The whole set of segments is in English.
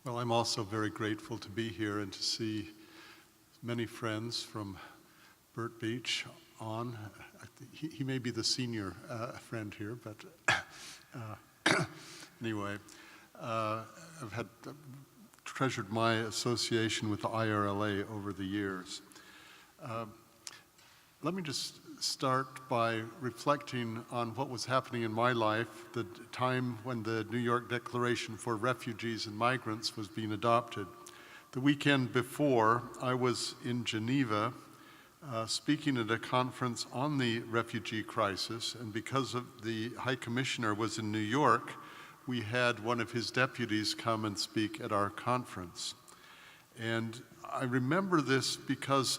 Well, I'm also very grateful to be here and to see many friends from Burt Beach on. He may be the senior friend here, but anyway, I've had treasured my association with the IRLA over the years. Let me just start by reflecting on what was happening in my life, the time when the New York Declaration for Refugees and Migrants was being adopted. The weekend before, I was in Geneva speaking at a conference on the refugee crisis, and because of the High Commissioner was in New York, we had one of his deputies come and speak at our conference. And I remember this because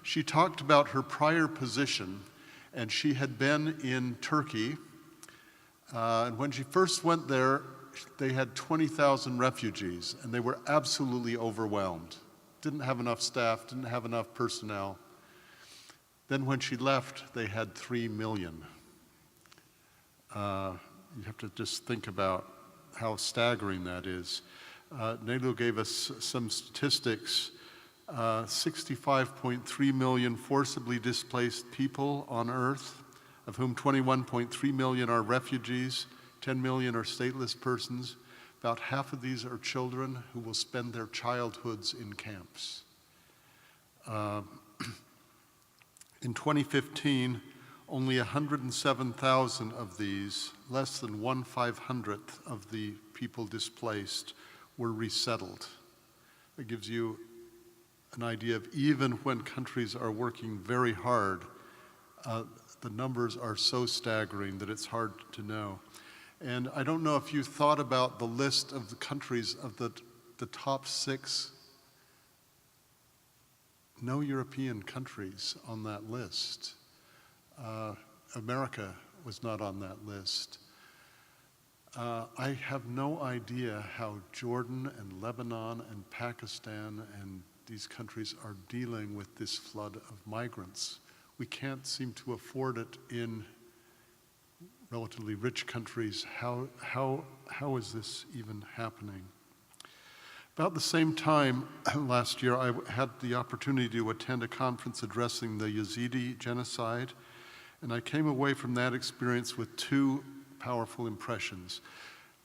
she talked about her prior position, and she had been in Turkey. And when she first went there, they had 20,000 refugees, and they were absolutely overwhelmed. Didn't have enough staff, didn't have enough personnel. Then when she left, they had 3 million. You have to just think about how staggering that is. Nelu gave us some statistics. 65.3 million forcibly displaced people on Earth, of whom 21.3 million are refugees, 10 million are stateless persons. About half of these are children who will spend their childhoods in camps. In 2015, only 107,000 of these, less than 1/500th of the people displaced, were resettled. That gives you an idea of even when countries are working very hard, the numbers are so staggering that it's hard to know. And I don't know if you thought about the list of the countries of the top 6. No European countries on that list. America was not on that list. I have no idea how Jordan and Lebanon and Pakistan and these countries are dealing with this flood of migrants. We can't seem to afford it in relatively rich countries. How is this even happening? About the same time last year, I had the opportunity to attend a conference addressing the Yazidi genocide, and I came away from that experience with 2 powerful impressions.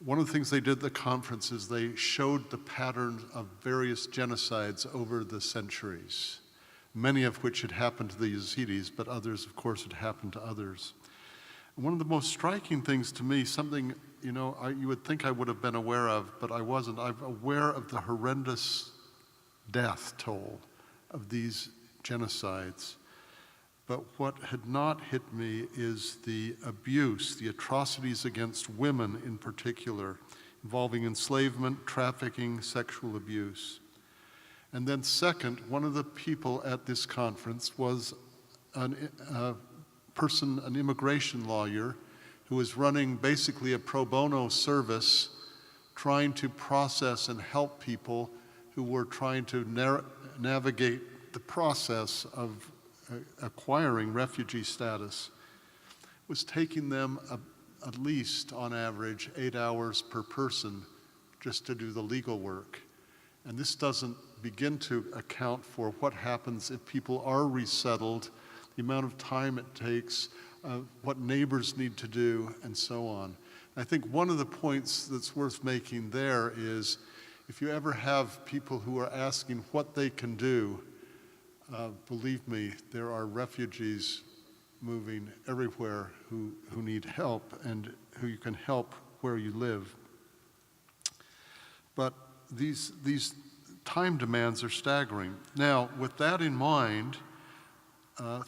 One of the things they did at the conference is they showed the patterns of various genocides over the centuries, many of which had happened to the Yazidis, but others, of course, had happened to others. And one of the most striking things to me, something you would think I would have been aware of, but I wasn't. I'm aware of the horrendous death toll of these genocides. But what had not hit me is the abuse, the atrocities against women in particular, involving enslavement, trafficking, sexual abuse. And then second, one of the people at this conference was an immigration lawyer who was running basically a pro bono service trying to process and help people who were trying to navigate the process of acquiring refugee status. It was taking them at least on average 8 hours per person just to do the legal work. And this doesn't begin to account for what happens if people are resettled, the amount of time it takes, what neighbors need to do, and so on. I think one of the points that's worth making there is if you ever have people who are asking what they can do, believe me, there are refugees moving everywhere who need help and who you can help where you live. But these time demands are staggering. Now, with that in mind,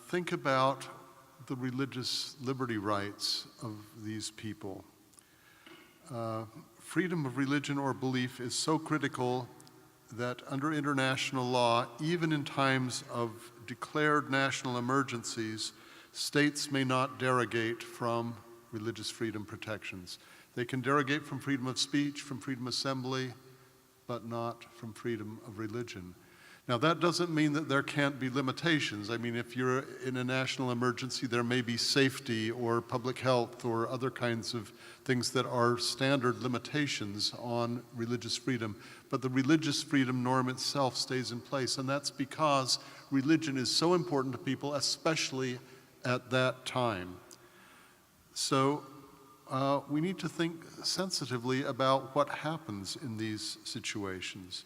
think about the religious liberty rights of these people. Freedom of religion or belief is so critical that under international law, even in times of declared national emergencies, states may not derogate from religious freedom protections. They can derogate from freedom of speech, from freedom of assembly, but not from freedom of religion. Now, that doesn't mean that there can't be limitations. I mean, if you're in a national emergency, there may be safety or public health or other kinds of things that are standard limitations on religious freedom. But the religious freedom norm itself stays in place, and that's because religion is so important to people, especially at that time. So we need to think sensitively about what happens in these situations.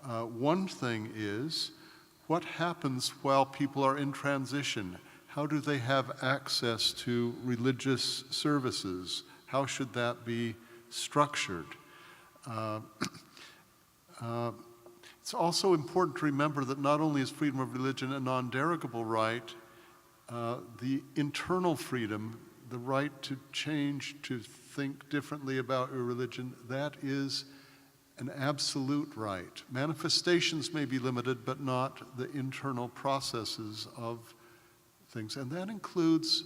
One thing is, what happens while people are in transition? How do they have access to religious services? How should that be structured? It's also important to remember that not only is freedom of religion a non-derogable right, the internal freedom, the right to change, to think differently about your religion, that is an absolute right. Manifestations may be limited, but not the internal processes of things. And that includes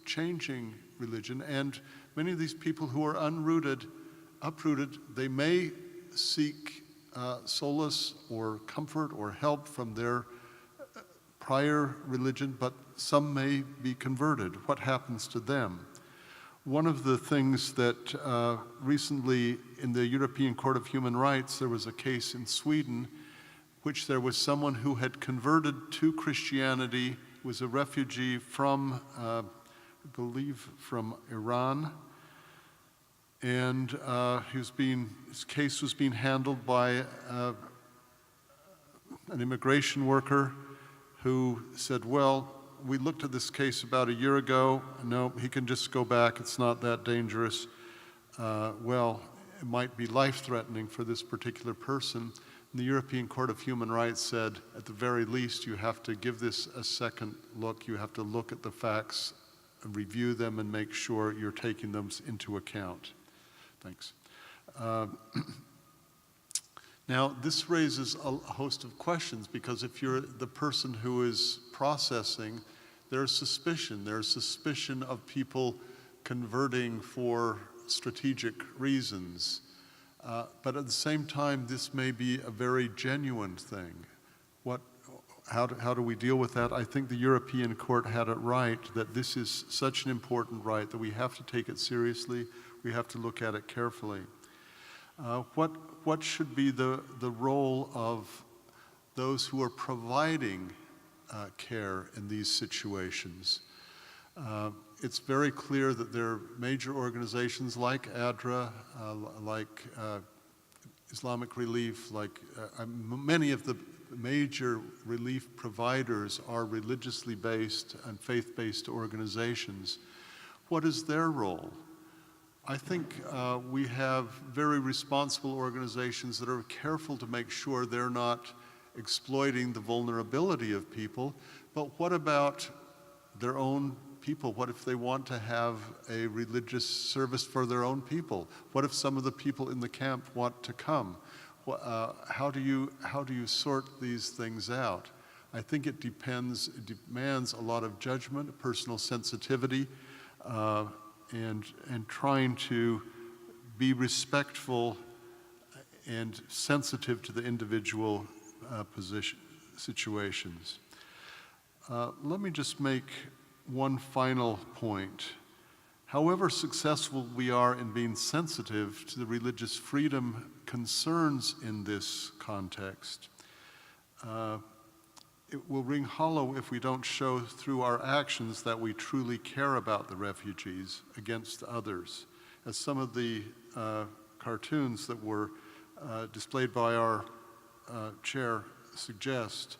changing religion. And many of these people who are uprooted, they may seek solace or comfort or help from their prior religion, but some may be converted. What happens to them? One of the things that recently in the European Court of Human Rights, there was a case in Sweden which there was someone who had converted to Christianity, was a refugee from, I believe, from Iran, and his case was being handled by an immigration worker who said, well, we looked at this case about a year ago. No, he can just go back. It's not that dangerous. Well, it might be life-threatening for this particular person. And the European Court of Human Rights said, at the very least, you have to give this a second look. You have to look at the facts, and review them, and make sure you're taking them into account. Thanks. Now, this raises a host of questions, because if you're the person who is processing, there's suspicion. There's suspicion of people converting for strategic reasons. But at the same time, this may be a very genuine thing. How do we deal with that? I think the European Court had it right, that this is such an important right that we have to take it seriously. We have to look at it carefully. What should be the role of those who are providing care in these situations? It's very clear that there are major organizations like ADRA, like Islamic Relief, like many of the major relief providers are religiously based and faith-based organizations. What is their role? I think we have very responsible organizations that are careful to make sure they're not exploiting the vulnerability of people, but what about their own people? What if they want to have a religious service for their own people? What if some of the people in the camp want to come? How do you sort these things out? I think it demands a lot of judgment, personal sensitivity, and trying to be respectful and sensitive to the individual situations. Let me just make one final point. However successful we are in being sensitive to the religious freedom concerns in this context, it will ring hollow if we don't show through our actions that we truly care about the refugees against others. As some of the cartoons that were displayed by our chair suggest,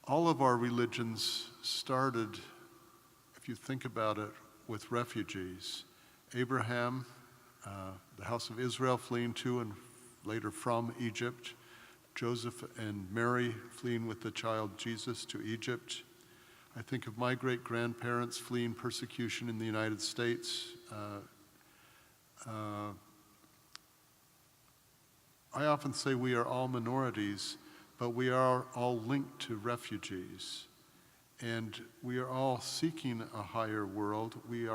all of our religions started, if you think about it, with refugees. Abraham, the house of Israel fleeing to and later from Egypt. Joseph and Mary fleeing with the child Jesus to Egypt. I think of my great-grandparents fleeing persecution in the United States. I often say we are all minorities, but we are all linked to refugees. And we are all seeking a higher world. We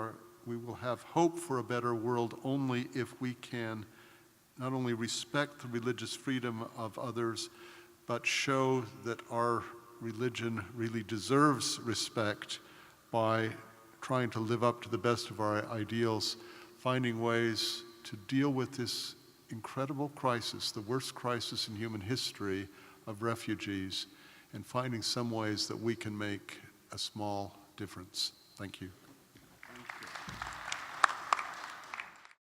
will have hope for a better world only if we can not only respect the religious freedom of others, but show that our religion really deserves respect by trying to live up to the best of our ideals, finding ways to deal with this incredible crisis, the worst crisis in human history of refugees, and finding some ways that we can make a small difference. Thank you.